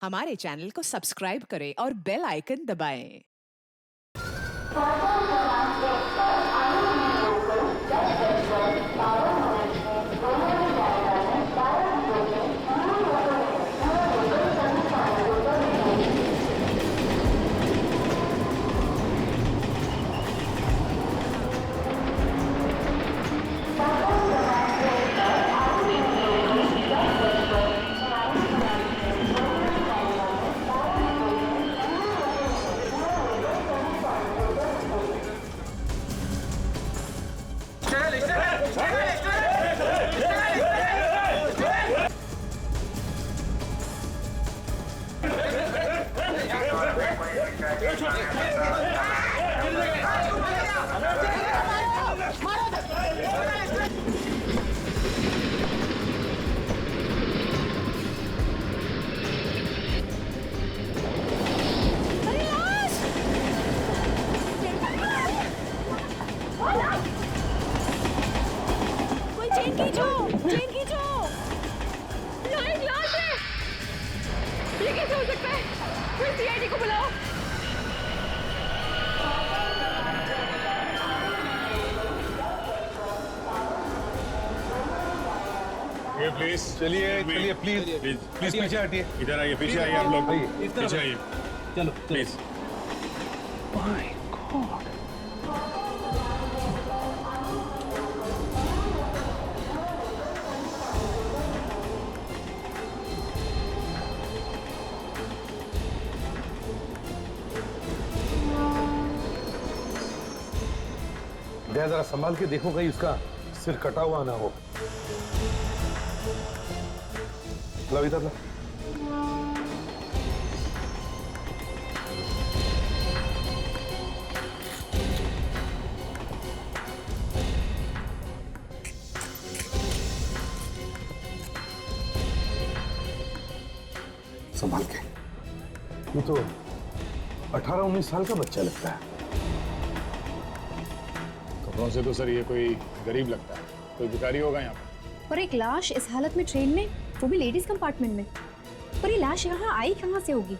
हमारे चैनल को सब्सक्राइब करें और बेल आइकन दबाएं। चेन खींचो, चेन खींचो। लाइट लाइट है। ये कैसे हो सकता है? फिर सीआईडी को बुलाओ। ये प्लीज चलिए चलिए प्लीज प्लीज प्लीज पीछे हटिए। इधर आइए, पीछे आइए आप लोग, आइए। पीछे आइए चलो प्लीज। माय गॉड, जरा संभाल के देखो कहीं उसका सिर कटा हुआ ना हो। लो इधर लो। संभाल के। ये तो 18-19 साल का बच्चा लगता है। कपड़ों से तो सर ये कोई गरीब लगता है, कोई भिखारी होगा यहाँ पर। और एक लाश इस हालत में ट्रेन में, वो भी लेडीज कंपार्टमेंट में। पर ये लाश यहाँ आई कहाँ से होगी?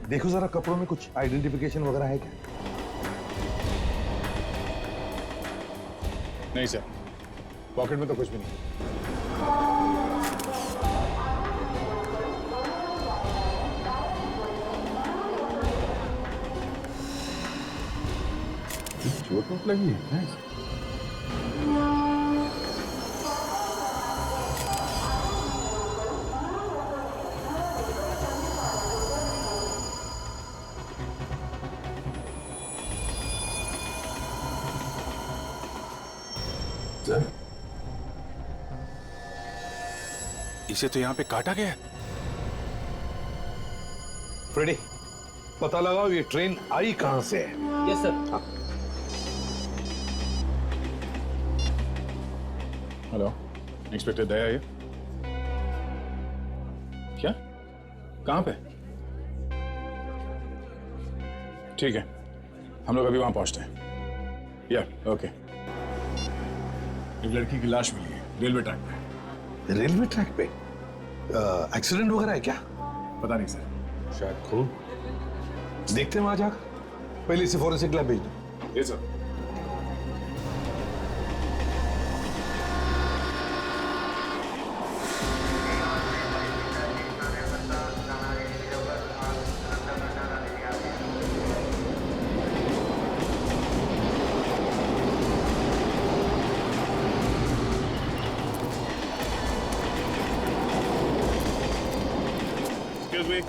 देखो जरा कपड़ों में कुछ आइडेंटिफिकेशन वगैरह है क्या? नहीं सर, पॉकेट में तो कुछ भी नहीं। चोट वोट लगी है? सर, इसे तो यहाँ पे काटा गया है। फ्रेडी, पता लगाओ ये ट्रेन आई कहां से है। Yes sir. हेलो, इंस्पेक्टर दया ये क्या? कहाँ पे? ठीक है, हम लोग अभी वहां पहुंचते हैं। या ओके। एक लड़की की लाश मिली है रेलवे ट्रैक पे। रेलवे ट्रैक पे एक्सीडेंट वगैरह है क्या? पता नहीं सर। शायद खून। देखते हैं वहां जाकर। पहले इसे फॉरेंसिक लैब भेज दो। ये सर।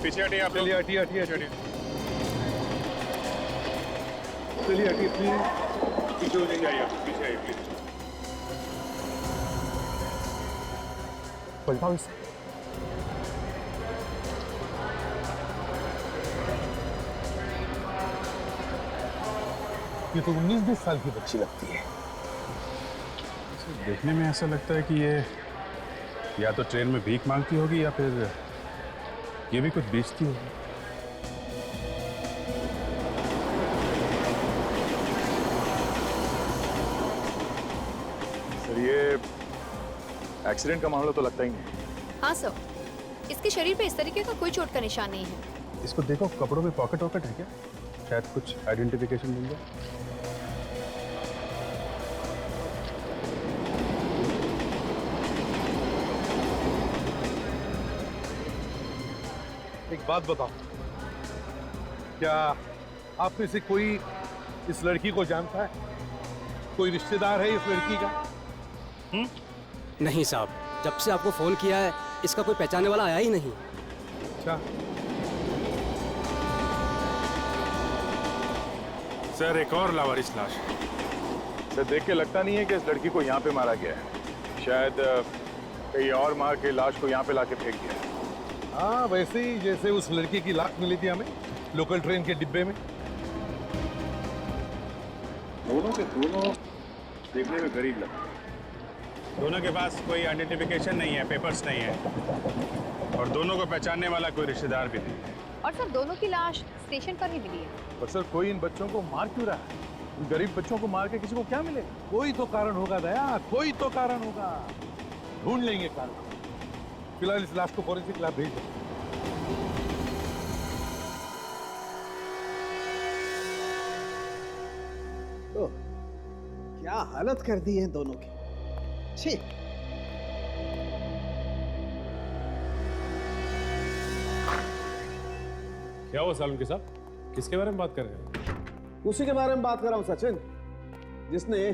पीछे हटिए आप लोग। चलिए हटिए हटिए हटिए। चलिए हटिए प्लीज। पीछे हो जाइए, पीछे आइए प्लीज। पलटाओ इसे। ये तो 19-20 साल की बच्ची लगती है। देखने में ऐसा लगता है कि ये या तो ट्रेन में भीख मांगती होगी या फिर ये भी कुछ बेचती होगी। सर ये एक्सीडेंट का मामला तो लगता ही नहीं। हाँ सर, इसके शरीर पे इस तरीके का कोई चोट का निशान नहीं है। इसको देखो, कपड़ों में पॉकेट वॉकेट है क्या? शायद कुछ आइडेंटिफिकेशन मिल जाए। एक बात बताओ, क्या आप में से कोई इस लड़की को जानता है? कोई रिश्तेदार है इस लड़की का? नहीं साहब, जब से आपको फोन किया है इसका कोई पहचानने वाला आया ही नहीं। अच्छा, सर एक और लावारिस लाश। सर देख के लगता नहीं है कि इस लड़की को यहाँ पे मारा गया है। शायद कहीं और मार के लाश को यहाँ पे लाके फेंक दिया है। हाँ वैसे ही जैसे उस लड़की की लाश मिली थी हमें लोकल ट्रेन के डिब्बे में। दोनों के दोनों देखने में गरीब लगते हैं। दोनों के पास कोई आइडेंटिफिकेशन नहीं है, पेपर्स नहीं है, और दोनों को पहचानने वाला कोई रिश्तेदार भी नहीं है। और सर दोनों की लाश स्टेशन पर ही मिली है। पर सर कोई इन बच्चों को मार क्यों रहा है? इन गरीब बच्चों को मार के किसी को क्या मिलेगा? कोई तो कारण होगा दया, कोई तो कारण होगा। ढूंढ लेंगे कारण। फिलहाल इस लाश को फॉरेंसिक लैब भेज दो। ओह, क्या हालत कर दी है दोनों की। छी। क्या हुआ सालुन के साथ? किसके बारे में बात कर रहे हैं? उसी के बारे में बात कर रहा हूं सचिन, जिसने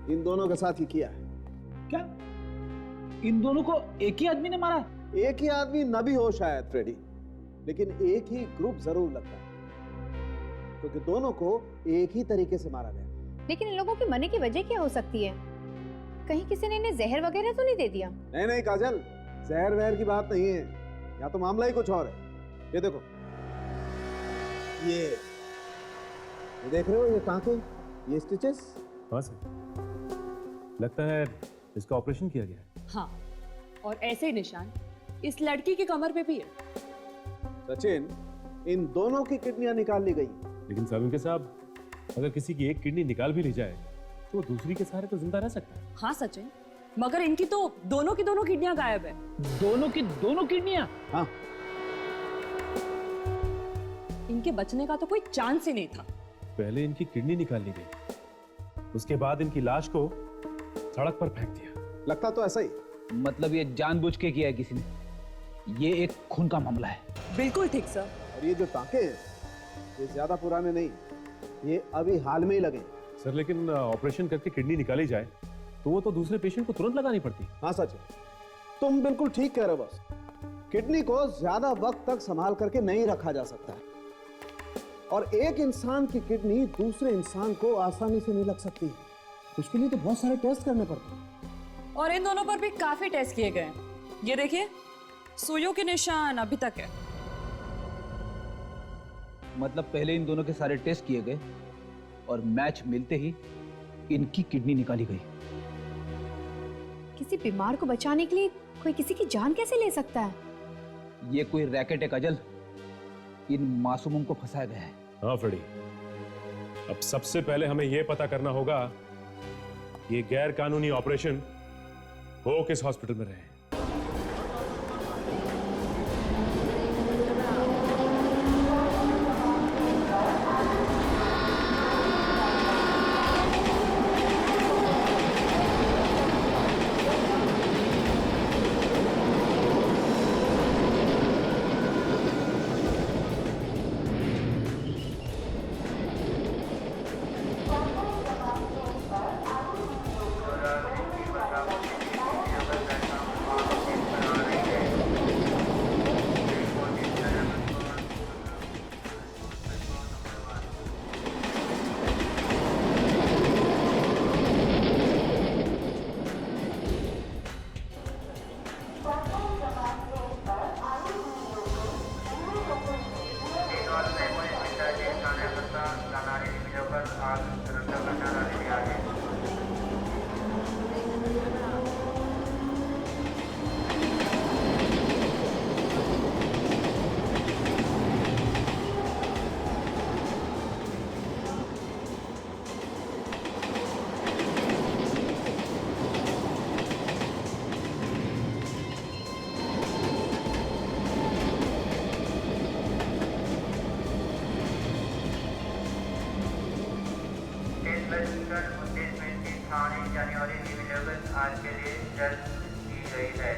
इन दोनों के साथ ही किया है। क्या इन दोनों को एक ही आदमी ने मारा? एक ही आदमी न भी हो शायद फ्रेडी, लेकिन एक ही ग्रुप जरूर लगता है, क्योंकि दोनों को एक ही तरीके से मारा गया। लेकिन इन लोगों के मरने की वजह क्या हो सकती है? कहीं किसी ने इन्हें जहर वगैरह तो नहीं दे दिया? नहीं नहीं काजल, जहर वहर की बात नहीं है, या तो मामला ही कुछ और है। ये देखो, ये देख रहे हो, ये टांके, ये स्टिचेस। हाँ सर, लगता है इसका ऑपरेशन किया गया है। हाँ, और ऐसे निशान इस लड़की की कमर पे भी है। सचिन, इन दोनों की किडनियां निकाल ली गई। लेकिन सालुन के साहब, अगर किसी की एक किडनी निकाल भी ली जाए तो दूसरी के सहारे तो जिंदा रह सकता है। हाँ सचिन, मगर इनकी तो दोनों की दोनों किडनियां गायब है। दोनों की दोनों किडनियां? हाँ, इनके बचने का तो कोई चांस ही नहीं था। पहले इनकी किडनी निकाल ली गई, उसके बाद इनकी लाश को सड़क पर फेंक दिया। लगता तो ऐसा ही। मतलब ये जानबूझ के किया है किसी ने? ये एक खून का मामला है। बिल्कुल ठीक सर। और ये जो टांके हैं, ये ज्यादा पुराने नहीं, ये अभी हाल में ही लगे। सर लेकिन ऑपरेशन करके किडनी निकाली जाए तो वो तो दूसरे पेशेंट को तुरंत लगानी पड़ती। हाँ सच है, तुम बिल्कुल ठीक कह रहे हो बस। किडनी को ज्यादा वक्त तक संभाल करके नहीं रखा जा सकता है, और एक इंसान की किडनी दूसरे इंसान को आसानी से नहीं लग सकती। उसके लिए तो बहुत सारे टेस्ट करने पड़ते हैं। और इन दोनों पर भी काफी टेस्ट किए गए। ये देखिए, सुइयों के निशान अभी तक है। मतलब पहले इन दोनों के सारे टेस्ट किए गए और मैच मिलते ही इनकी किडनी निकाली गई। किसी बीमार को बचाने के लिए कोई किसी की जान कैसे ले सकता है? ये कोई रैकेट है काजल, इन मासूमों को फंसाया गया है। हाँ फ्रेडी, अब सबसे पहले हमें यह पता करना होगा ये गैर कानूनी ऑपरेशन वो किस हॉस्पिटल में रहे। आज के लिए जल्द की गई है।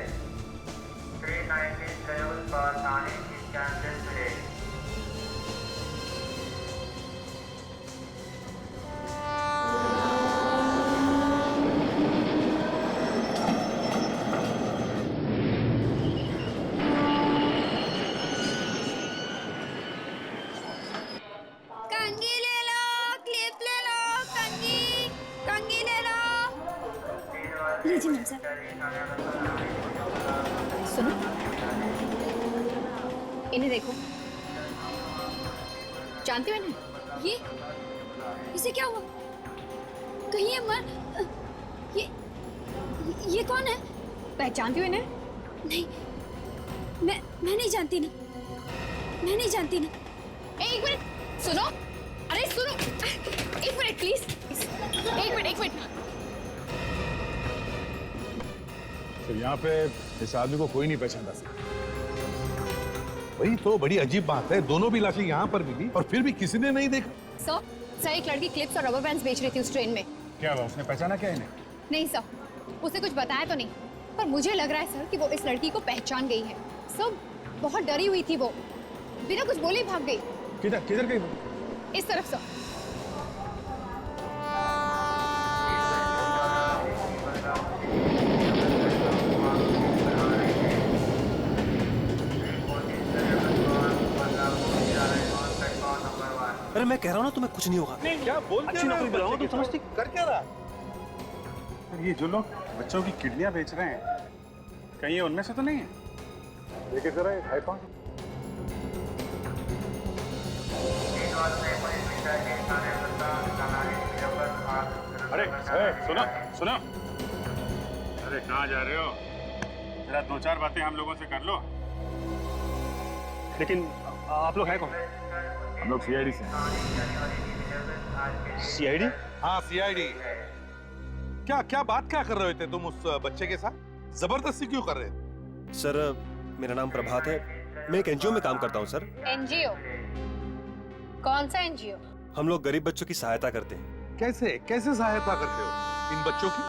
319 शेड्यूल पर आने की चांसेस है। कंघी ले लो, क्लिप ले लो, कंघी ले लो। लीजिए मैम साहब। सुनो, इन्हें देखो, जानते हो इन्हें? इसे क्या हुआ? कहीं ये ये कौन है? पहचानती हो इन्हें? नहीं, मैं नहीं जानती ना, मैं नहीं जानती ना। एक मिनट सुनो, अरे सुनो, एक मिनट प्लीज, एक मिनट। तो यहाँ पे इस आदमी को कोई नहीं पहचानता। वही तो बड़ी अजीब बात है, दोनों भी लाशें यहाँ पर मिली और फिर भी किसी ने नहीं देखा। सर एक लड़की क्लिप्स और रबर बैंड्स बेच रही थी उस ट्रेन में। क्या हुआ, उसने पहचाना क्या इन्हें? नहीं सर, उसे कुछ बताया तो नहीं, पर मुझे लग रहा है सर कि वो इस लड़की को पहचान गई है। सर बहुत डरी हुई थी वो, बिना कुछ बोले भाग गई। किधर गई वो? इस तरफ सर। अरे मैं कह रहा हूँ ना तुम्हें कुछ नहीं होगा। क्या बोल अच्छी नौकरी दिलाऊंगा, तुम समझती कर क्या रहा? ये जो लोग बच्चों की किडनियां बेच रहे हैं, कहीं ये उनमें से तो नहीं है? देखिए जरा ये हाई पास। अरे सुनो, अरे कहाँ जा रहे हो? जरा 2-4 बातें हम लोगों से कर लो। लेकिन आप लोग हैं कौन? हम लोग सीआईडी से। सीआईडी? हाँ सीआईडी। क्या बात क्या कर रहे थे तुम उस बच्चे के साथ? जबरदस्ती क्यों कर रहे थे? सर मेरा नाम प्रभात है, मैं एक एनजीओ में काम करता हूँ सर। एनजीओ? कौन सा एनजीओ? हम लोग गरीब बच्चों की सहायता करते हैं। कैसे सहायता करते हो इन बच्चों की?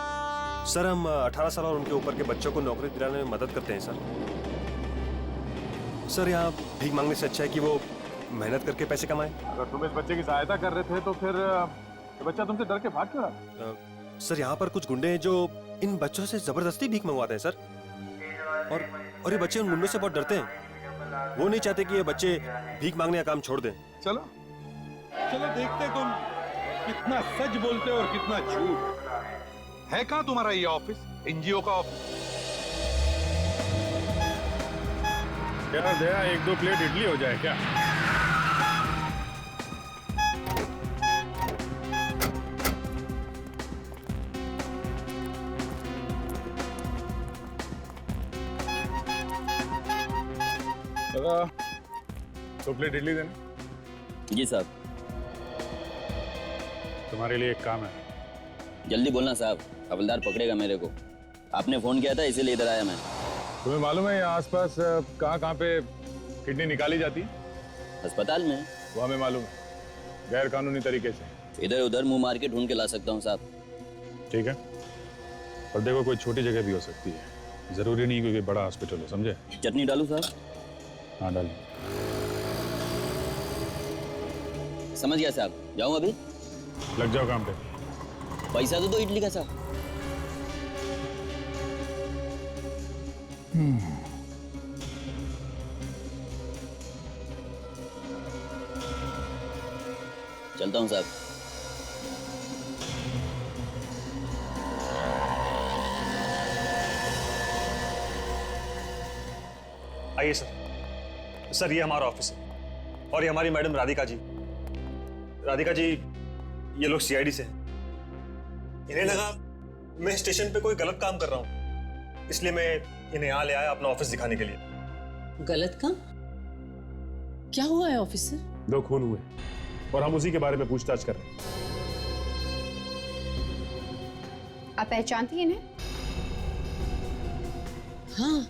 सर हम 18 साल और उनके ऊपर के बच्चों को नौकरी दिलाने में मदद करते हैं सर यहाँ भीख मांगने से अच्छा है कि वो मेहनत करके पैसे कमाएं। अगर तुम इस बच्चे की सहायता कर रहे थे तो फिर ये बच्चा तुमसे डर के भाग क्यों रहा? सर यहाँ पर कुछ गुंडे हैं जो इन बच्चों से जबरदस्ती भीख मंगवाते हैं सर, और ये बच्चे उन गुंडों से बहुत डरते हैं। वो नहीं चाहते कि ये बच्चे भीख मांगने का काम छोड़ दें। चलो देखते तुम कितना सच बोलते हो और कितना झूठ। है कहाँ तुम्हारा ये ऑफिस, एनजीओ का ऑफिस? क्या दया 1-2 प्लेट इडली हो जाए क्या? दादा 2 प्लेट इडली देना। जी साहब। तुम्हारे लिए एक काम है। जल्दी बोलना साहब, हवलदार पकड़ेगा मेरे को। आपने फोन किया था इसीलिए इधर आया मैं। तुम्हें मालूम है यहाँ आसपास कहाँ पे किडनी निकाली जाती है? अस्पताल में। वो हमें मालूम है, गैर कानूनी तरीके से। इधर उधर मुंह मार के ढूंढ के ला सकता हूँ साहब। ठीक है, और देखो कोई छोटी जगह भी हो सकती है, जरूरी नहीं कोई बड़ा हॉस्पिटल हो, समझे? चटनी डालूं साहब? हाँ डाल। समझ गया साहब, जाऊँ अभी? लग जाओ काम पे। पैसा तो दो इडली का साहब। चलता हूँ साहब। आइए सर ये हमारा ऑफिस है और ये हमारी मैडम राधिका जी। ये लोग सीआईडी से हैं। इन्हें लगा मैं स्टेशन पे कोई गलत काम कर रहा हूँ, इसलिए मैं इन्हें यहाँ ले आया अपना ऑफिस दिखाने के लिए। गलत काम? क्या हुआ है ऑफिसर? 2 खून हुए और हम उसी के बारे में पूछताछ कर रहे हैं। आप पहचानती हैं इन्हें? हाँ,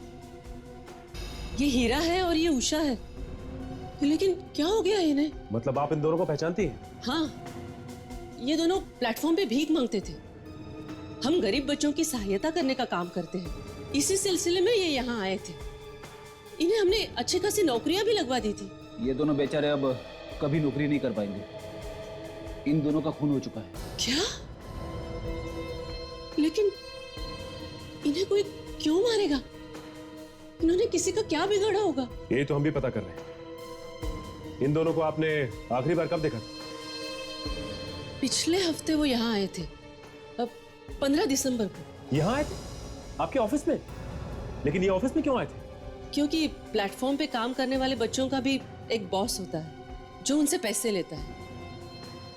ये हीरा है और ये उषा है, लेकिन क्या हो गया इन्हें? मतलब आप इन दोनों को पहचानती हैं? हाँ, ये दोनों प्लेटफॉर्म पे भीख मांगते थे। हम गरीब बच्चों की सहायता करने का काम करते हैं। इसी सिलसिले में ये यहाँ आए थे। इन्हें हमने अच्छी खासी नौकरियां भी लगवा दी थी। ये दोनों बेचारे अब कभी नौकरी नहीं कर पाएंगे। इन दोनों का खून हो चुका है। क्या? लेकिन इन्हें कोई क्यों मारेगा? इन्होंने किसी का क्या बिगाड़ा होगा? ये तो हम भी पता कर रहे हैं। इन दोनों को आपने आखिरी बार कब देखा था? पिछले हफ्ते वो यहाँ आए थे, अब 15 दिसंबर को। यहाँ आए थे? आपके ऑफिस में? लेकिन ये ऑफिस में क्यों आए थे? क्योंकि प्लेटफॉर्म पे काम करने वाले बच्चों का भी एक बॉस होता है जो उनसे पैसे लेता है।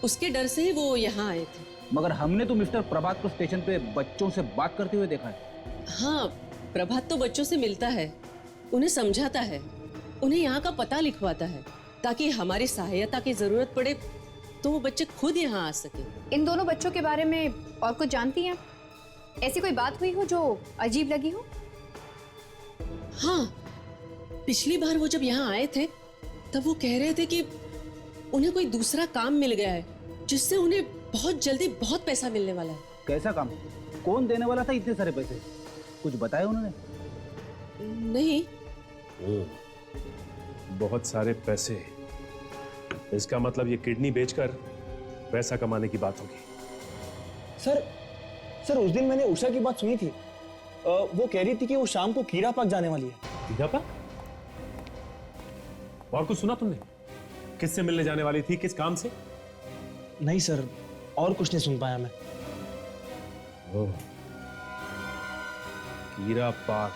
उसके डर से ही वो यहाँ आए थे। मगर हमने तो मिस्टर प्रभात को स्टेशन पे बच्चों से बात करते हुए देखा है। हाँ, प्रभात तो बच्चों से मिलता है, उन्हें समझाता है, उन्हें यहाँ का पता लिखवाता है, ताकि हमारी सहायता की जरूरत पड़े तो वो बच्चे खुद यहाँ आ सके। इन दोनों बच्चों के बारे में और कुछ जानती हैं? ऐसी कोई बात हुई हो जो अजीब लगी हो? हाँ, पिछली बार वो जब यहाँ आए थे तब वो कह रहे थे कि उन्हें कोई दूसरा काम मिल गया है जिससे उन्हें बहुत जल्दी बहुत पैसा मिलने वाला है। कैसा काम? कौन देने वाला था इतने सारे पैसे? कुछ बताया उन्होंने? नहीं। बहुत सारे पैसे। इसका मतलब ये किडनी बेचकर पैसा कमाने की बात होगी। सर उस दिन मैंने उषा की बात सुनी थी। वो कह रही थी कि वो शाम को कीड़ा पार्क जाने वाली है। कीड़ा पार्क? और कुछ सुना तुमने? किससे मिलने जाने वाली थी? किस काम से? नहीं सर, और कुछ नहीं सुन पाया मैं। ओह, कीड़ा पार्क।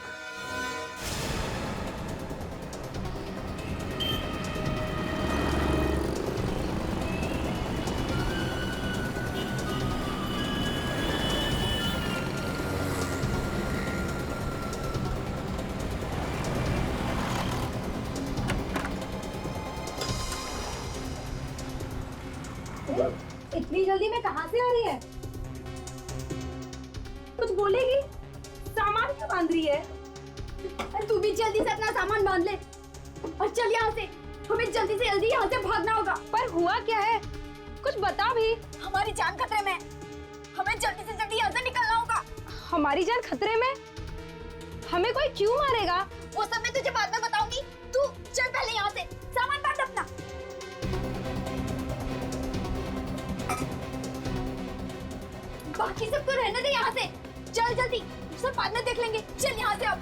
इतनी जल्दी में कहाँ से आ रही है? कुछ बोलेगी? सामान क्यों बांध रही है? तू भी जल्दी से अपना सामान बांध ले और चल यहाँ से। हमें जल्दी से जल्दी यहाँ से भागना होगा। पर हुआ क्या है? कुछ बता भी। हमारी जान खतरे में। हमें जल्दी से जल्दी यहाँ से निकलना होगा। हमारी जान खतरे में? हमें कोई क्यों मारेगा? वो सब मैं तुझे बाद में बताऊंगी। तू चल पहले यहाँ से। सामान बांध अपना। बाकी सबको रहने दे यहाँ से। चल जल्दी, सब बाद में देख लेंगे। चल यहाँ से अब।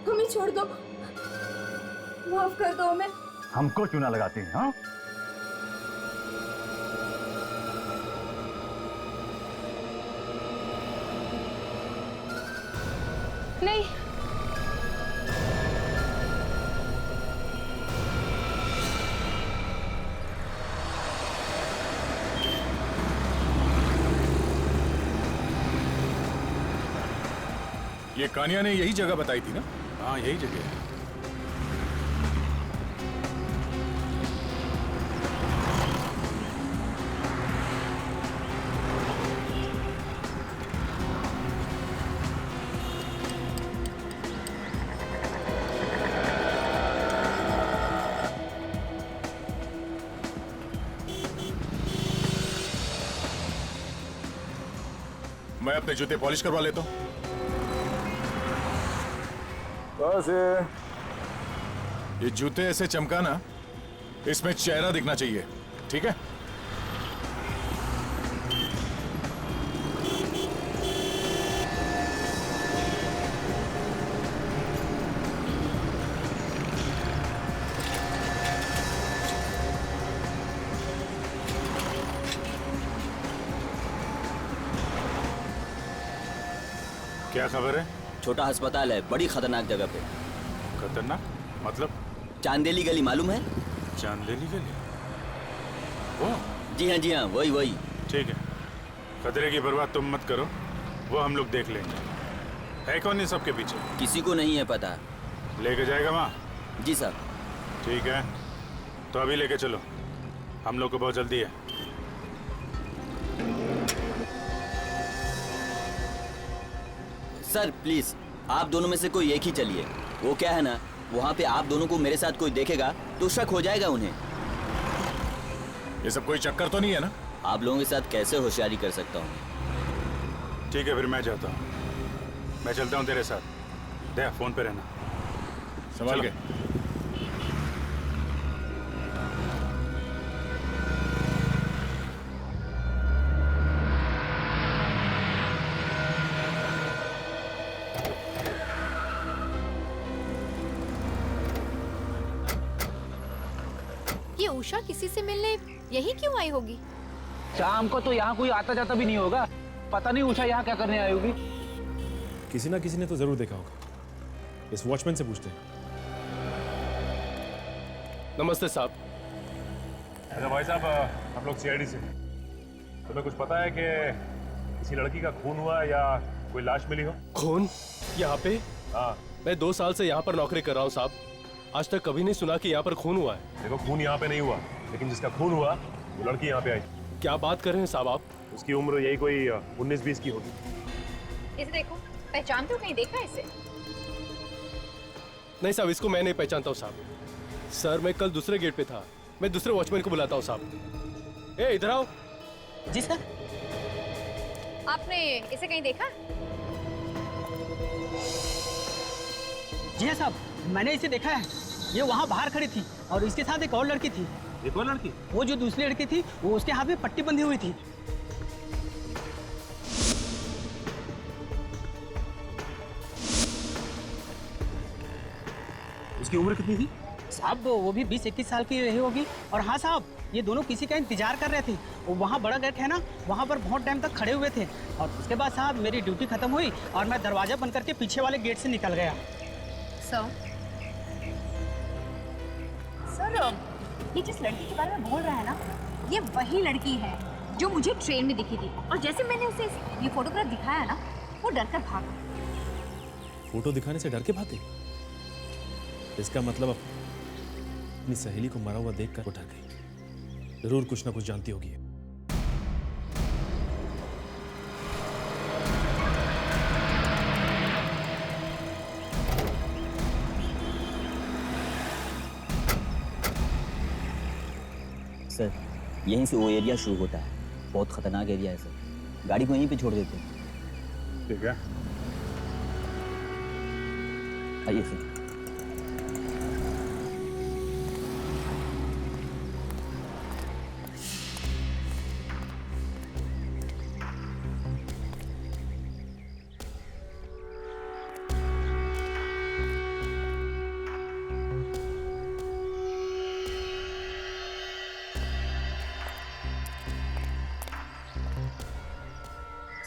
हमें छोड़ दो, माफ कर दो हमें। हमको चूना लगाती हैं? हाँ, नहीं। ये कानिया ने यही जगह बताई थी ना? हाँ, यही जगह है। मैं अपने जूते पॉलिश करवा लेता हूँ। बस ये जूते ऐसे चमकाना, इसमें चेहरा दिखना चाहिए, ठीक है? क्या खबर है? छोटा अस्पताल है, बड़ी खतरनाक जगह पे। खतरनाक मतलब? चांदेली गली मालूम है? चांदेली गली? वो? जी हाँ, वही। ठीक है, खतरे की परवाह तुम मत करो, वो हम लोग देख लेंगे। है कौन इन सबके पीछे? किसी को नहीं है पता। लेके जाएगा वहाँ? जी साहब। ठीक है, तो अभी लेके चलो। हम लोग को बहुत जल्दी है। सर प्लीज आप दोनों में से कोई एक ही चलिए। वो क्या है ना, वहाँ पे आप दोनों को मेरे साथ कोई देखेगा तो शक हो जाएगा उन्हें। ये सब कोई चक्कर तो नहीं है ना? आप लोगों के साथ कैसे होशियारी कर सकता हूँ? ठीक है फिर मैं जाता हूँ। मैं चलता हूँ तेरे साथ। दे फोन पे रहना। संभाल के। ये उषा किसी से मिलने यही क्यों आई होगी? शाम को तो यहाँ कोई आता जाता भी नहीं होगा। पता नहीं उषा यहाँ क्या करने आई होगी। किसी ना किसी ने तो जरूर देखा होगा। इस वॉचमैन से पूछते हैं। नमस्ते साहब। अच्छा भाई साहब, आप लोग सीआईडी से, तुम्हें कुछ पता है कि किसी लड़की का खून हुआ या कोई लाश मिली हो? खून यहाँ पे? हाँ। मैं 2 साल से यहाँ पर नौकरी कर रहा हूँ साहब। आज तक कभी नहीं सुना कि यहाँ पर खून हुआ है। देखो खून यहाँ पे नहीं हुआ, लेकिन जिसका खून हुआ वो लड़की यहाँ पे आई। क्या बात कर रहे हैं साहब आप? उसकी उम्र यही कोई 19-20 की होगी। इसे देखो, पहचानते हो? कहीं देखा है इसे? नहीं साहब, इसको मैं नहीं पहचानता हूँ साहब। सर मैं कल दूसरे गेट पे था। मैं दूसरे वॉचमैन को बुलाता हूँ साहब। ए इधर आओ। जी सर। आपने इसे कहीं देखा? जी हाँ साहब, मैंने इसे देखा है। ये वहाँ बाहर खड़ी थी और इसके साथ एक और लड़की थी। एक और लड़की? वो जो दूसरी लड़की थी वो उसके हाथ में पट्टी बंधी हुई थी। उसकी उम्र कितनी थी? साहब वो भी 20-21 साल की रही होगी। और हाँ साहब, ये दोनों किसी का इंतजार कर रहे थे। वो वहाँ बड़ा गेट है ना, वहाँ पर बहुत टाइम तक खड़े हुए थे। और उसके बाद साहब मेरी ड्यूटी खत्म हुई और मैं दरवाजा बंद करके पीछे वाले गेट से निकल गया। सर, ये जिस लड़की के बारे में बोल रहा है ना, ये वही लड़की है जो मुझे ट्रेन में दिखी थी। और जैसे मैंने उसे ये फोटोग्राफ दिखाया ना, वो डरकर भागा। फोटो दिखाने से डर के भागे? इसका मतलब अपनी सहेली को मरा हुआ देखकर वो डर गई। जरूर कुछ ना कुछ जानती होगी। सर यहीं से वो एरिया शुरू होता है। बहुत खतरनाक एरिया है सर। गाड़ी को यहीं पे छोड़ देते हैं। ठीक है, आइए सर।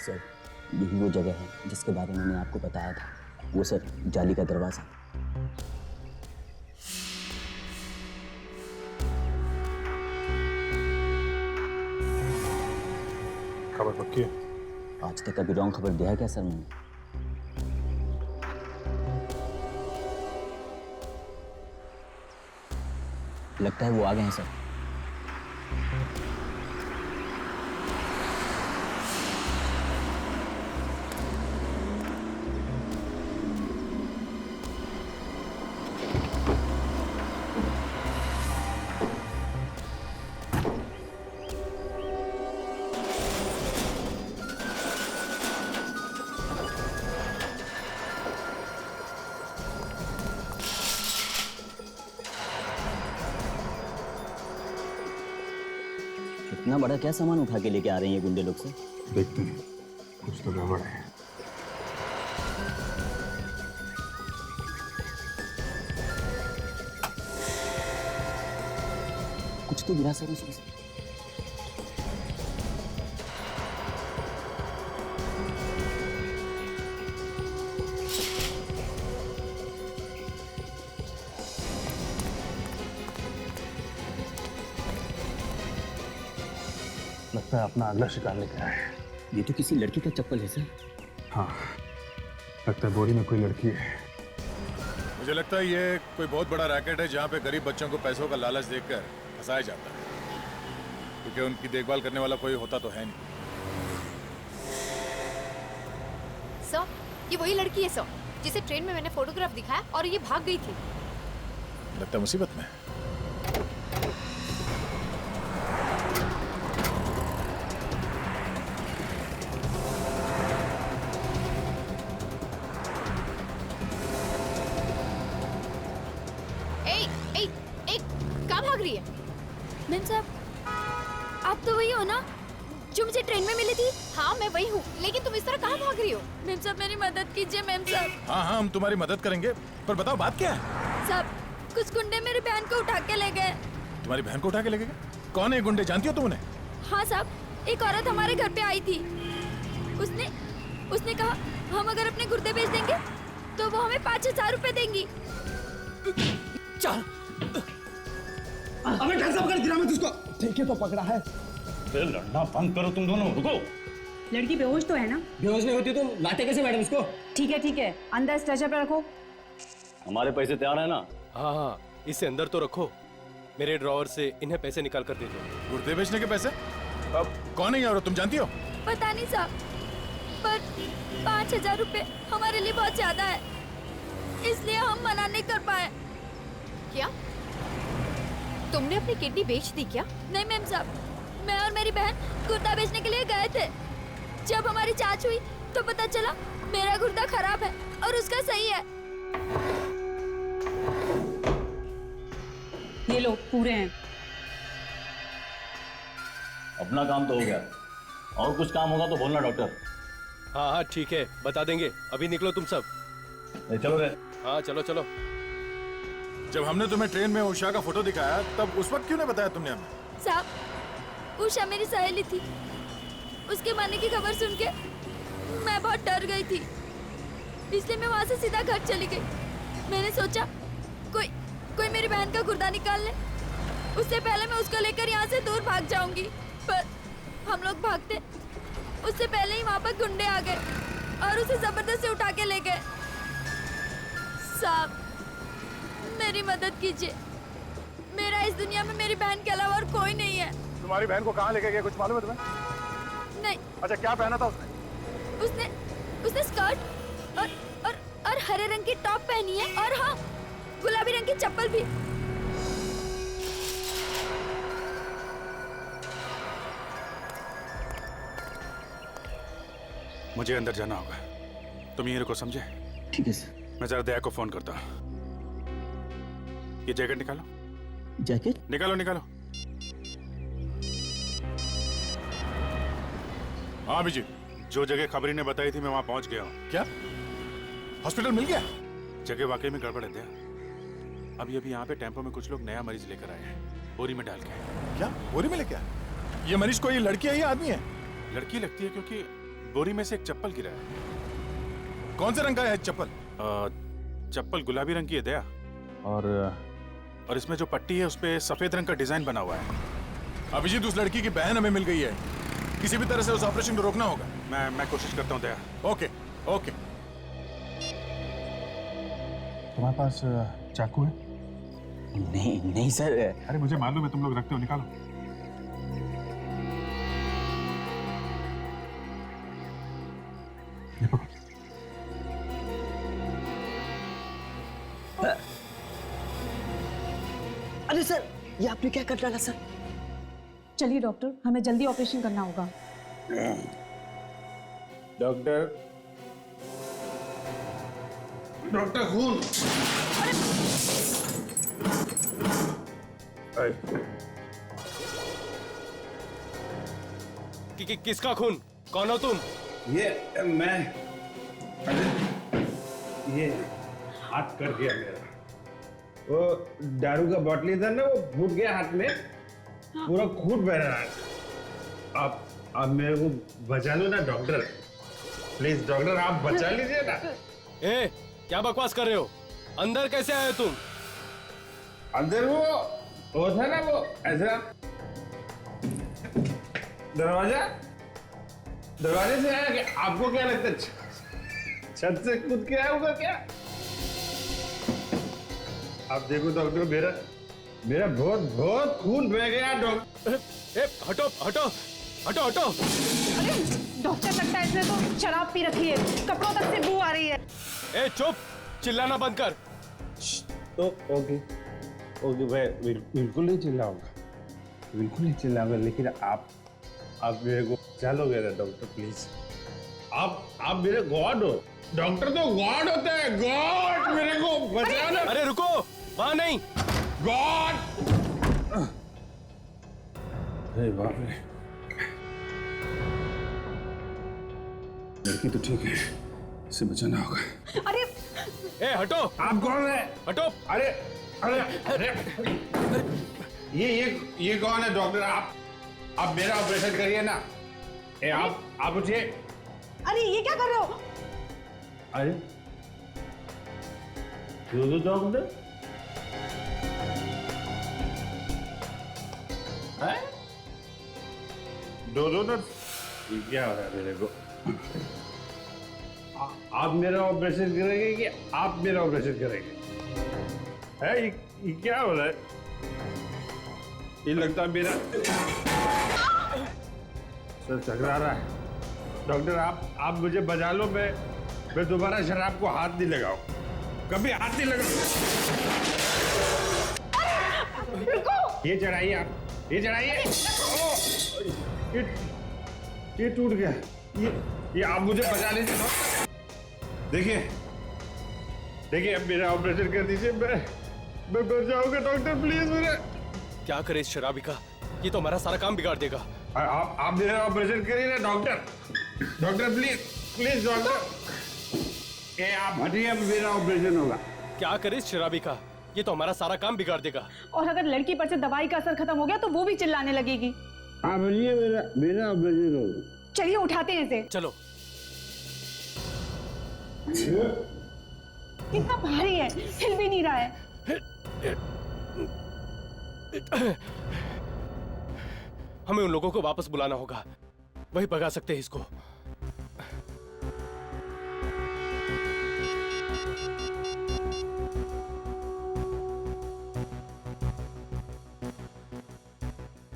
सर यही वो जगह है जिसके बारे में मैंने आपको बताया था। वो सर जाली का दरवाजा। खबर पक्की है? आज तक कभी रॉन्ग खबर दिया है क्या सर मैंने? लगता है वो आ गए हैं सर। इतना बड़ा क्या सामान उठा के लेके आ रहे हैं ये गुंडे लोग से? देखते हैं, कुछ तो गड़बड़ है। कुछ तो गिरा सर उसमें से। लगता है अपना अगला शिकार लेके आए हैं। ये तो किसी लड़की का चप्पल है सर। हाँ, लगता है बोरी में कोई लड़की है। मुझे लगता है ये कोई बहुत बड़ा रैकेट है जहाँ पे गरीब बच्चों को पैसों का लालच देकर फंसाया जाता है। क्योंकि उनकी देखभाल करने वाला कोई होता तो है नहीं। सर, ये वही लड़की है सर, जिसे ट्रेन में मैंने फोटोग्राफ दिखाया और ये भाग गई थी। लगता है मुसीबत में। कहाँ भाग रही है? मैम साहब, आप तो वही हो ना जो मुझे ट्रेन में मिली थी? हाँ, मैं वही हूँ, लेकिन तुम इस तरह कहाँ भाग रही हो? मैम साहब, मेरी मदद कीजिए मैम साहब। हाँ हाँ, हम तुम्हारी मदद करेंगे, पर बताओ बात क्या है? साहब, कुछ गुंडे मेरी बहन को उठा के ले गए। तुम्हारी बहन को उठा के ले गए? कौन है गुंडे, जानती हो तुम उन्हें? हाँ साहब, एक औरत हमारे घर पे आई थी। उसने कहा हम अगर अपने गुर्दे बेच देंगे तो वो हमें 5,000 रुपए देंगी। चल अबे ढंग से पकड़, गिरा मत उसको। ठीक है, तो पकड़ा है। लड़ना बंद करो तुम दोनों, रुको। लड़की बेहोश तो है ना? बेहोश नहीं होती तो लाते कैसे मैडम इसको? ठीक है, अंदर स्ट्रेचर पे रखो। हमारे पैसे तैयार है ना? हाँ, इसे अंदर तो रखो। मेरे ड्रॉवर से इन्हें पैसे निकाल कर दे दो। गुर्दे बेचने के पैसे? अब कौन है ये औरत, तुम जानती हो? पता नहीं साहब, पर 5,000 रुपए हमारे लिए बहुत ज्यादा है, इसलिए हम मना नहीं कर पाए। क्या तुमने अपनी किडनी बेच दी क्या? नहीं मैम साहब, मैं और मेरी बहन गुर्दा बेचने के लिए गए थे। जब हमारी जांच हुई तो पता चला मेरा गुर्दा खराब है और उसका सही है। ये लो, पूरे हैं। अपना काम तो हो गया, और कुछ काम होगा तो बोलना डॉक्टर। हाँ, ठीक है, बता देंगे। अभी निकलो तुम सब। चलो रे। हाँ, चलो चलो। जब हमने तुम्हें ट्रेन में उषा का फोटो दिखाया तब उस वक्त क्यों नहीं बताया तुमने हमें? साहब, उषा मेरी सहेली थी। उसके मरने की खबर सुन के मैं बहुत डर गई थी, इसलिए मैं वहां से सीधा घर चली गई। मैंने सोचा कोई मेरी बहन का गुर्दा निकाल ले, उससे पहले मैं उसको लेकर यहाँ से दूर भाग जाऊंगी। पर हम लोग भागते, उससे पहले ही वहाँ पर गुंडे आ गए और उसे जबरदस्ती उठा के ले गए। साहब, मेरी मदद कीजिए। मेरा इस दुनिया में मेरी बहन के अलावा और कोई नहीं है। तुम्हारी बहन को कहाँ लेके गए, कुछ मालूम है तुम्हें? नहीं। अच्छा, क्या पहना था उसने? उसने स्कर्ट और हरे रंग की टॉप पहनी है, और हाँ, गुलाबी रंग की चप्पल भी। मुझे अंदर जाना होगा, तुम यहीं रुको, समझे? ठीक है सर। मैं जरा दया को फोन करता हूँ। ये जैकेट निकालो। जैकेट? निकालो। हाँ अभिजीत, जो जगह खबरी ने बताई थी मैं वहां पहुंच गया हूँ। क्या हॉस्पिटल मिल गया? जगह वाकई में गड़बड़ है दया। अभी यहाँ पे टेम्पो में कुछ लोग नया मरीज लेकर आए हैं, बोरी में डाल के। क्या बोरी में लेके? ये मरीज कोई लड़की है या आदमी है? लड़की लगती है, क्योंकि बोरी में से एक चप्पल गिरा है। कौन से रंग का है चप्पल? चप्पल गुलाबी रंग की है दया, और इसमें जो पट्टी है उसपे सफेद रंग का डिजाइन बना हुआ है। अभिजीत, उस लड़की की बहन हमें मिल गई है, किसी भी तरह से उस ऑपरेशन को रोकना होगा। मैं कोशिश करता हूँ दया। ओके। तुम्हारे पास चाकू है? नहीं सर। अरे मुझे मालूम है तुम लोग रखते हो, निकालो। अरे सर, ये आपने क्या कर डाला सर? चलिए डॉक्टर, हमें जल्दी ऑपरेशन करना होगा। डॉक्टर खून। किसका खून? कौन हो तुम? ये मैं, ये हाथ कर दिया मेरा। वो दारू का बॉटली था ना, वो फूट गया हाथ में, पूरा खून बह रहा है। आप मेरे को बचा लो ना डॉक्टर, प्लीज डॉक्टर, आप बचा लीजिए ना। ए, क्या बकवास कर रहे हो? अंदर कैसे आए तुम? अंदर वो था ना, वो ऐसा दरवाजे से आया। कि आपको क्या लगता है छत से कूद के आया होगा क्या? आप देखो डॉक्टर, मेरा बहुत खून बह गया डॉक्टर। ए, हटो हटो हटो हटो। अरे डॉक्टर, लगता है इसने तो शराब पी रखी है, कपड़ों तक से बू आ रही है। ए चुप, चिल्लाना बंद कर। तो ओके ओके, मैं बिल्कुल नहीं चिल्लाऊंगा, बिल्कुल नहीं चिल्लाऊंगा, लेकिन आप मेरे को चलोगे ना डॉक्टर प्लीज। आप मेरे गॉड हो। डॉक्टर तो गॉड होता है, गॉड, मेरे को बचाना। अरे रुको, वहां नहीं, गॉड। अरे बाप रे, लड़की तो ठीक है, इसे बचाना होगा। अरे ए हटो। आप कौन है? हटो। अरे अरे अरे, ये कौन है डॉक्टर? आप मेरा ऑपरेशन करिए ना। ए आप उठिए। अरे ये क्या कर रहे हो? अरे डॉक्टर है? दो ये क्या हो रहा है मेरे को? आप मेरा ऑपरेशन करेंगे कि आप मेरा ऑपरेशन करेंगे? है ये क्या हो रहा है? ये लगता है मेरा सर चकरा रहा है। डॉक्टर आप मुझे बचा लो, मैं दोबारा शराब को हाथ नहीं लगाऊं, कभी हाथ नहीं लगाऊं। ये चढ़ाइए आप, ये चढ़ाइए। ये टूट गया। ये आप मुझे बचा लीजिए। देखिए अब मेरा ऑपरेशन कर दीजिए, मैं बच जाऊंगा डॉक्टर प्लीज। मेरे क्या करे इस शराबी का, ये तो हमारा सारा काम बिगाड़ देगा। आप मेरा ऑपरेशन करिए ना डॉक्टर प्लीज डॉक्टर। ये आप हटिए, अब मेरा ऑपरेशन होगा। क्या करे इस शराबी का, ये तो हमारा सारा काम बिगाड़ देगा। और अगर लड़की पर से दवाई का असर खत्म हो गया तो वो भी चिल्लाने लगेगी। आप हटिए, मेरा ऑपरेशन होगा। चलिए उठाते हैं इसे। चलो। कितना भारी है, हिल भी नहीं रहा है। हमें उन लोगों को वापस बुलाना होगा, वही भगा सकते हैं इसको।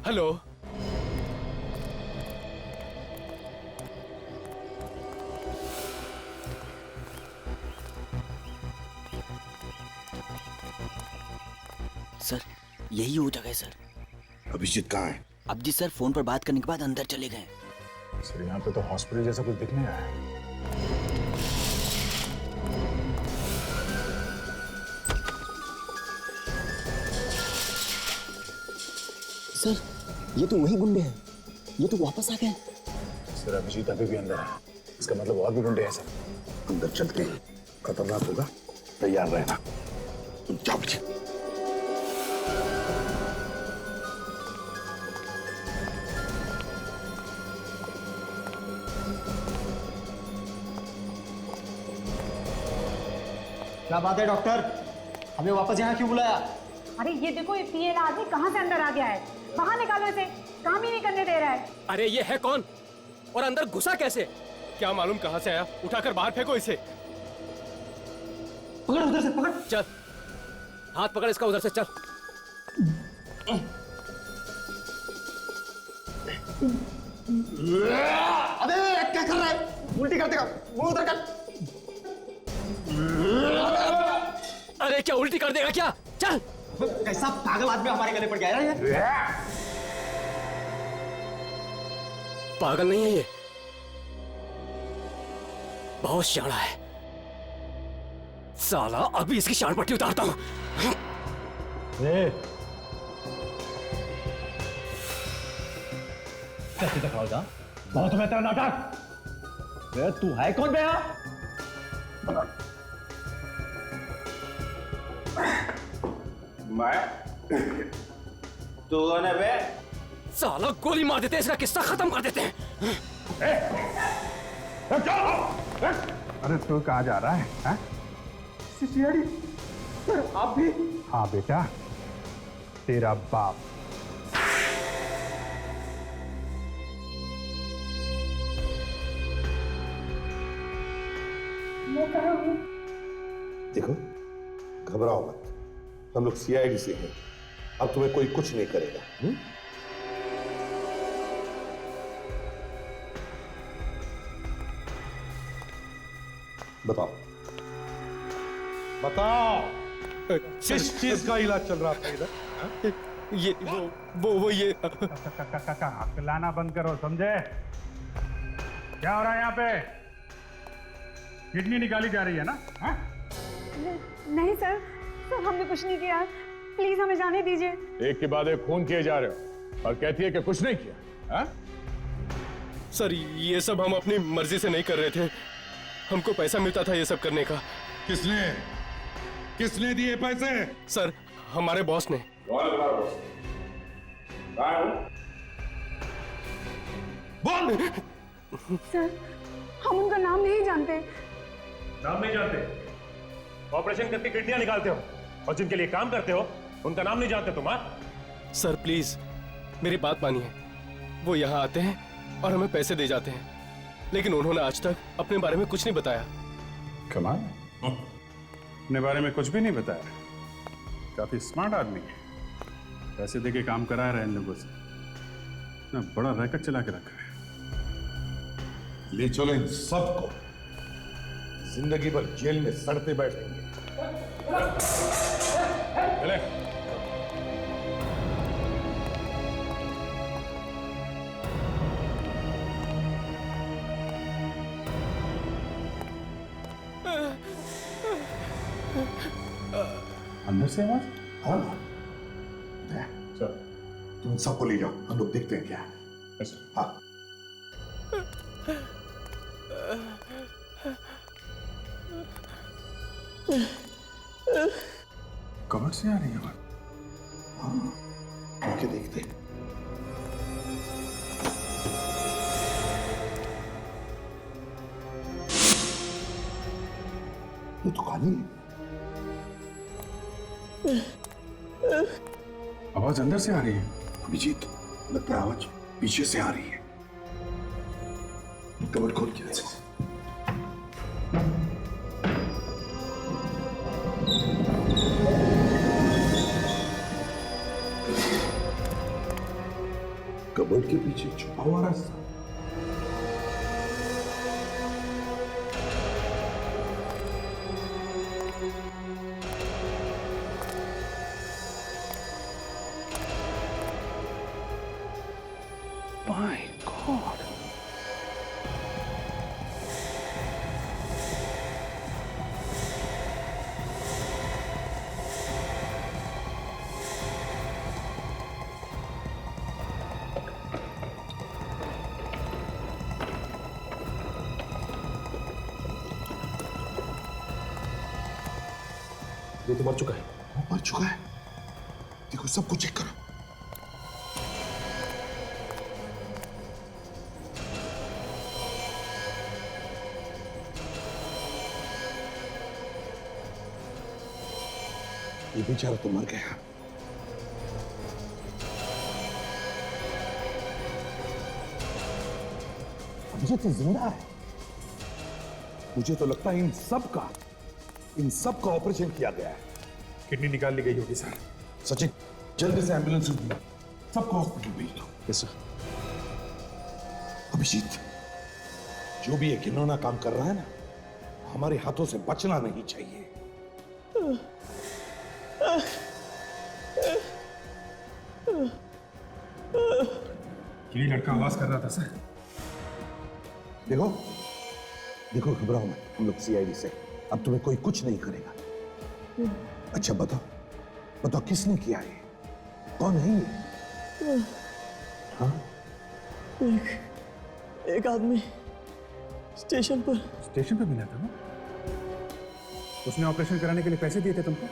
हेलो, सर यही वो जगह है सर। अभिजीत कहाँ है? अभिजीत सर फोन पर बात करने के बाद अंदर चले गए। सर यहाँ पे तो हॉस्पिटल जैसा कुछ दिख नहीं रहा है। सर ये तो वही गुंडे हैं, ये तो वापस आ गए। सर अभिजीत अभी भी अंदर है, इसका मतलब और भी गुंडे हैं सर। अंदर चलते हैं, खतरनाक होगा, तैयार रहना। तुम जाओ पीछे। क्या बात है डॉक्टर, हमें वापस यहाँ क्यों बुलाया? अरे ये देखो, ये पीएला आदमी कहाँ से अंदर आ गया है। बाहर निकालो इसे, काम ही नहीं करने दे रहा है। अरे ये है कौन और अंदर घुसा कैसे? क्या मालूम कहां से आया, उठाकर बाहर फेंको इसे। पकड़ उधर से, पकड़। चल, हाथ पकड़ इसका उधर से, चल। अबे क्या कर रहा है? उल्टी कर देगा, मुंह उधर कर। अरे क्या उल्टी कर देगा क्या? चल। कैसा पागल आदमी हमारे गले पड़ गया है ये? पागल नहीं है ये, बहुत शाना है साला। अभी इसकी शान पट्टी उतारता हूं। कैसे दिखाओगा? बहुत बेहतर नाटक। तू है कौन बे? मैं तो कौन है बे? साला गोली मार देते हैं, इसका किस्सा खत्म कर देते हैं। अरे तू कहाँ जा रहा है? सीआईडी सर, आप भी? हाँ बेटा, तेरा बाप। मैं कहाँ हूँ? देखो घबराओ मत, हम लोग सीआईडी से हैं, अब तुम्हें कोई कुछ नहीं करेगा। बताओ बताओ, किस चीज का इलाज चल रहा था इधर? हाँ? ये वो ये हकलाना बंद करो, समझे? क्या हो रहा है यहाँ पे? किडनी निकाली जा रही है ना? हाँ? नहीं सर, सर हमने कुछ नहीं किया, प्लीज हमें जाने दीजिए। एक के बाद एक खून किए जा रहे हो और कहती है कि कुछ नहीं किया। हाँ? सर ये सब हम अपनी मर्जी से नहीं कर रहे थे, हमको पैसा मिलता था ये सब करने का। किसने दिए पैसे? सर हमारे बॉस ने। बोल। सर हम उनका नाम नहीं जानते। नाम नहीं जानते? ऑपरेशन करके किडनियां निकालते हो और जिनके लिए काम करते हो उनका नाम नहीं जानते तुम? सर प्लीज मेरी बात मानिए, वो यहाँ आते हैं और हमें पैसे दे जाते हैं, लेकिन उन्होंने आज तक अपने बारे में कुछ नहीं बताया। कमाल, अपने बारे में कुछ भी नहीं बताया। काफी स्मार्ट आदमी है, पैसे देके काम करा रहे हैं इन लोगों से। इतना बड़ा रैकेट चला के रखा है। ले चलो इन सबको, जिंदगी भर जेल में सड़ते बैठेंगे। चले। अंदर से आवाज? हाँ सर, तुम सबको ले जाओ, हम लोग देखते हैं क्या है। हाँ कबर्ड से आ रही है आवाज। हाँ, आके देखते। ये तो खाली है। आवाज अंदर से आ रही है। अभिजीत, लगता है आवाज पीछे से आ रही है। कबर्ड खोल के ऐसे। कबर्ड के पीछे छुपा हुआ रास्ता। My God. ये तो मर चुका है। वो मर चुका है। देखो सबको चेक करो। ये बेचारा तो मर गया। अभिजीत तो जिंदा है। मुझे तो लगता है इन सब का ऑपरेशन किया गया है। किडनी निकाल ली गई होगी सर। सचिन, जल्दी से एम्बुलेंस ढूंढो, सबको हॉस्पिटल भेज दो। Yes sir. अभिजीत, जो भी ये घिनौना काम कर रहा है ना, हमारे हाथों से बचना नहीं चाहिए। ये लड़का आवाज कर रहा था सर। देखो घबराओ मत, हम लोग सीआईडी से, अब तुम्हें कोई कुछ नहीं करेगा। अच्छा बताओ किसने किया ये? कौन है ये? हाँ? एक आदमी स्टेशन पर मिला था ना? उसने ऑपरेशन कराने के लिए पैसे दिए थे तुमको?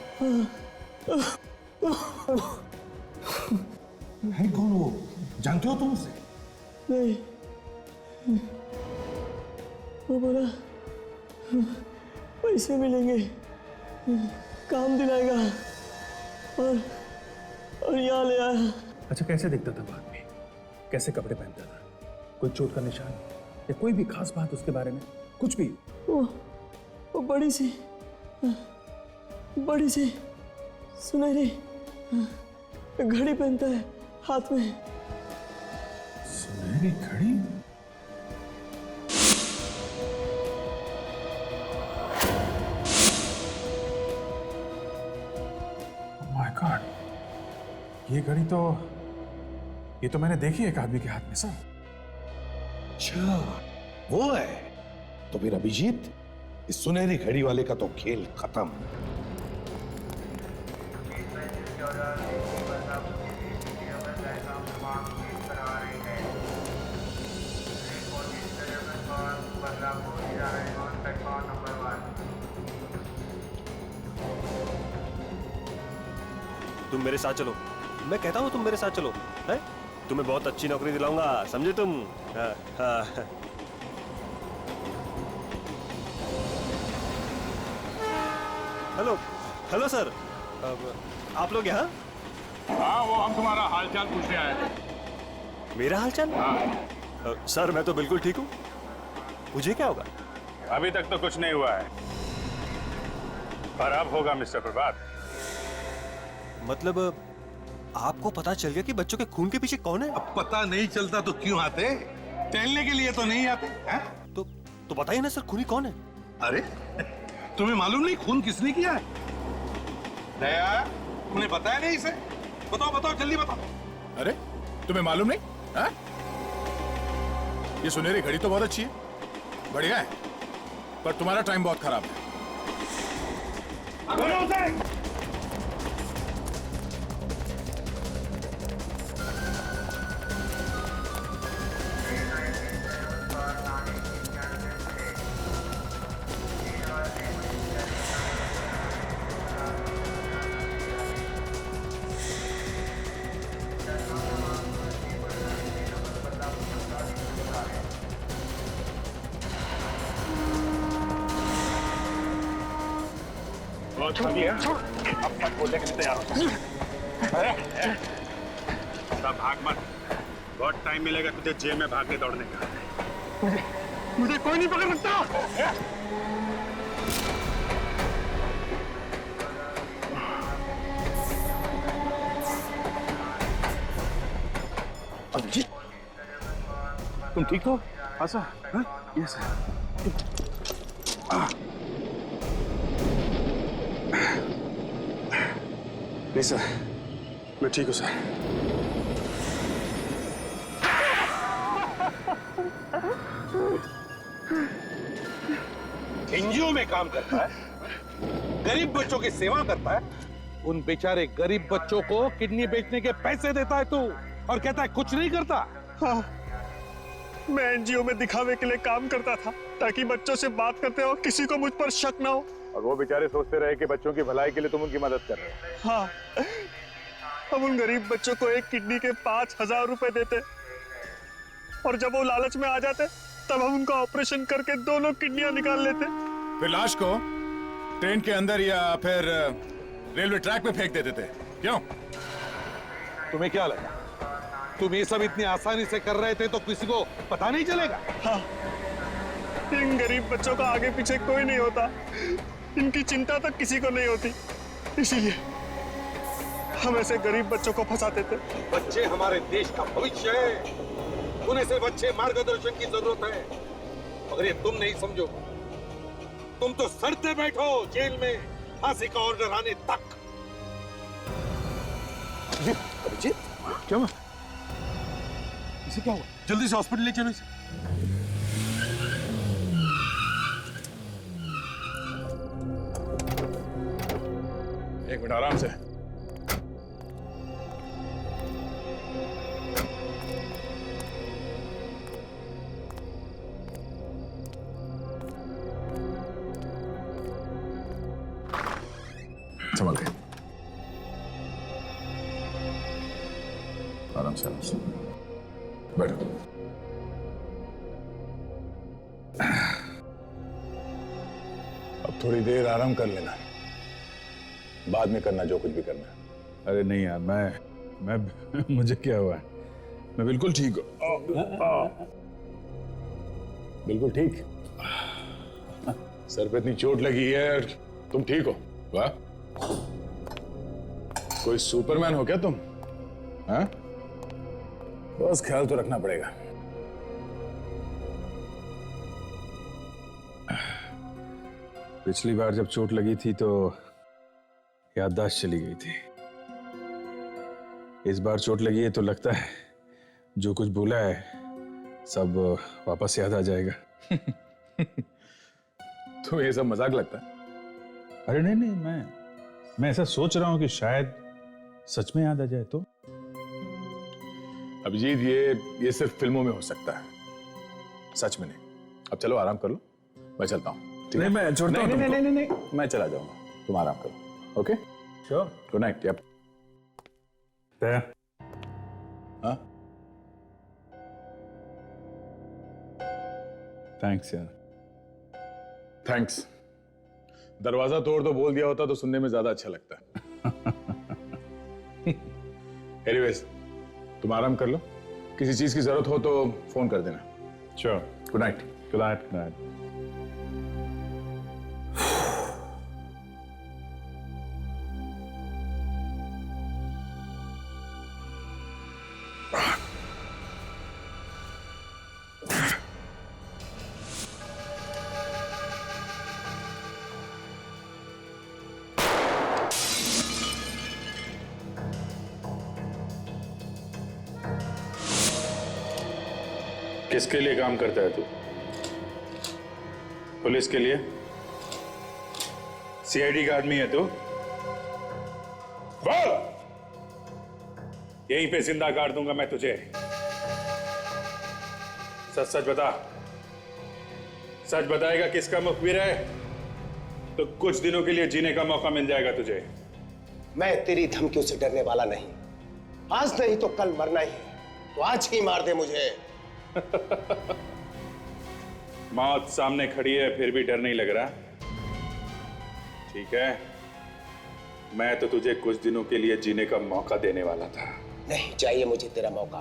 है कौन वो? जानते हो तुम उसे? नहीं, वो बोला पैसे मिलेंगे, काम दिलाएगा और यहाँ ले आया। अच्छा, कैसे दिखता था बाद में? कैसे कपड़े पहनता था? कोई चोट का निशान या कोई भी खास बात उसके बारे में? कुछ भी? वो बड़ी सी सुनहरी घड़ी पहनता है हाथ में। सुनहरी घड़ी? ये घड़ी तो मैंने देखी एक आदमी के हाथ में सर। अच्छा, वो है। तो फिर अभिजीत, इस सुनहरी घड़ी वाले का तो खेल खत्म। तुम मेरे साथ चलो, मैं कहता हूँ तुम मेरे साथ चलो, है? तुम्हें बहुत अच्छी नौकरी दिलाऊंगा, समझे तुम? हाँ, हाँ। हेलो, हेलो सर, आप लोग यहाँ? हाँ, वो हम तुम्हारा हालचाल पूछने आए थे। मेरा हालचाल? सर मैं तो बिल्कुल ठीक हूँ, मुझे क्या होगा? अभी तक तो कुछ नहीं हुआ है, पर अब होगा मिस्टर प्रभात। मतलब आपको पता चल गया कि बच्चों के खून के पीछे कौन है? अब पता नहीं चलता तो क्यों आते? टहलने के लिए तो नहीं आते हैं? तो बताइए ना सर, खूनी कौन है? अरे तुम्हें मालूम नहीं खून किसने किया है? दया, तुमने बताया नहीं इसे? बताओ बताओ जल्दी बताओ। अरे तुम्हें मालूम नहीं? है? ये सुनहरी घड़ी तो बहुत अच्छी है, बढ़िया है, पर तुम्हारा टाइम बहुत खराब है। अब मत बोलने के लिए तैयार हो। भाग मत, बहुत टाइम मिलेगा तुझे जेल में भागने दौड़ने का। मुझे कोई नहीं पकड़ सकता। अभिजीत, तुम ठीक हो? हाँ सर। Yes sir. नहीं सर, मैं ठीक हूँ सर। एनजीओ में काम करता है, गरीब बच्चों की सेवा करता है, उन बेचारे गरीब बच्चों को किडनी बेचने के पैसे देता है तू, और कहता है कुछ नहीं करता। हाँ, मैं एनजीओ में दिखावे के लिए काम करता था ताकि बच्चों से बात करते हो किसी को मुझ पर शक ना हो। और वो बेचारे सोचते रहे कि बच्चों की भलाई के लिए तुम उनकी मदद कर रहे हो। हाँ, हम उन गरीब बच्चों को एक किडनी के 5,000 रुपए देते, और जब वो लालच में आ जाते तब हम उनका ऑपरेशन करके दोनों किडनियां निकाल लेते। फिर लाश को ट्रेन के अंदर या फिर रेलवे ट्रैक पे फेंक देते थे। क्यों? तुम्हें क्या लगा तुम ये सब इतनी आसानी से कर रहे थे तो किसी को पता नहीं चलेगा? हाँ, इन गरीब बच्चों का आगे पीछे कोई नहीं होता, इनकी चिंता तक किसी को नहीं होती, इसीलिए हम ऐसे गरीब बच्चों को फंसाते थे। बच्चे हमारे देश का भविष्य है, उन्हें सिर्फ अच्छे मार्गदर्शन की जरूरत है, मगर ये तुम नहीं समझो। तुम तो सड़ते बैठो जेल में फांसी का ऑर्डर आने तक। अभिजीत, क्या हुआ? इसे क्या हुआ? जल्दी से हॉस्पिटल ले चलो इसे। एक मिनट आराम से। संभल के, आराम से बैठो। अब थोड़ी देर आराम कर लेना, बाद में करना जो कुछ भी करना है। अरे नहीं यार, मैं मुझे क्या हुआ है, मैं बिल्कुल ठीक हूँ। बिल्कुल ठीक। सर पे इतनी चोट लगी है और तुम ठीक हो? वाह, कोई सुपरमैन हो क्या तुम? हाँ, बस ख्याल तो रखना पड़ेगा। पिछली बार जब चोट लगी थी तो याददाश्त चली गई थी, इस बार चोट लगी है तो लगता है जो कुछ बोला है सब वापस याद आ जाएगा। तो ये सब मजाक लगता है? अरे नहीं नहीं, मैं ऐसा सोच रहा हूं कि शायद सच में याद आ जाए तो। अभिजीत, ये सिर्फ फिल्मों में हो सकता है, सच में नहीं। अब चलो आराम कर लो, मैं चलता हूँ। नहीं, मैं छोड़ता हूँ तुमको। नहीं, मैं चला जाऊंगा, तुम आराम करो। Okay, sure, good night. Yup. हाँ, थैंक्स यार। थैंक्स। दरवाजा तोड़ दो बोल दिया होता तो सुनने में ज्यादा अच्छा लगता है। एनीवेज, तुम आराम कर लो, किसी चीज की जरूरत हो तो फोन कर देना। Sure, good night. Good night. Good night. किसके लिए काम करता है तू? पुलिस के लिए? सीआईडी का आदमी है तू? बोल! यहीं पे जिंदा काट दूंगा मैं तुझे। सच सच बता। सच बताएगा किसका मुखबिर है तो कुछ दिनों के लिए जीने का मौका मिल जाएगा तुझे। मैं तेरी धमकियों से डरने वाला नहीं। आज नहीं तो कल मरना ही है, तो आज ही मार दे मुझे। मौत सामने खड़ी है फिर भी डर नहीं लग रहा? ठीक है, मैं तो तुझे कुछ दिनों के लिए जीने का मौका देने वाला था। नहीं चाहिए मुझे तेरा मौका,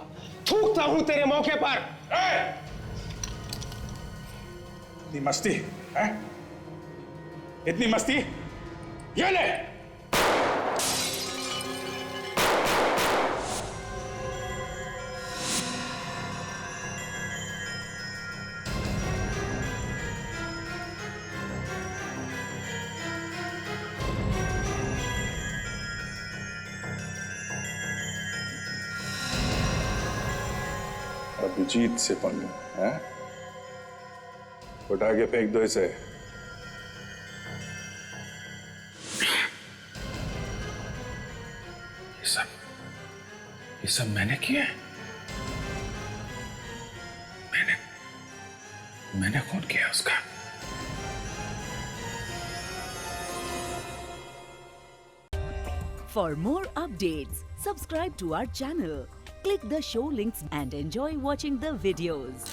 थूकता हूं तेरे मौके पर। इतनी मस्ती है? इतनी मस्ती? ये ले! अभिजीत से पंगा है? उठा के फेंक दो इसे। ये सब मैंने किया है? मैंने खून किया उसका? For more updates, subscribe to our channel, click the show links and enjoy watching the videos.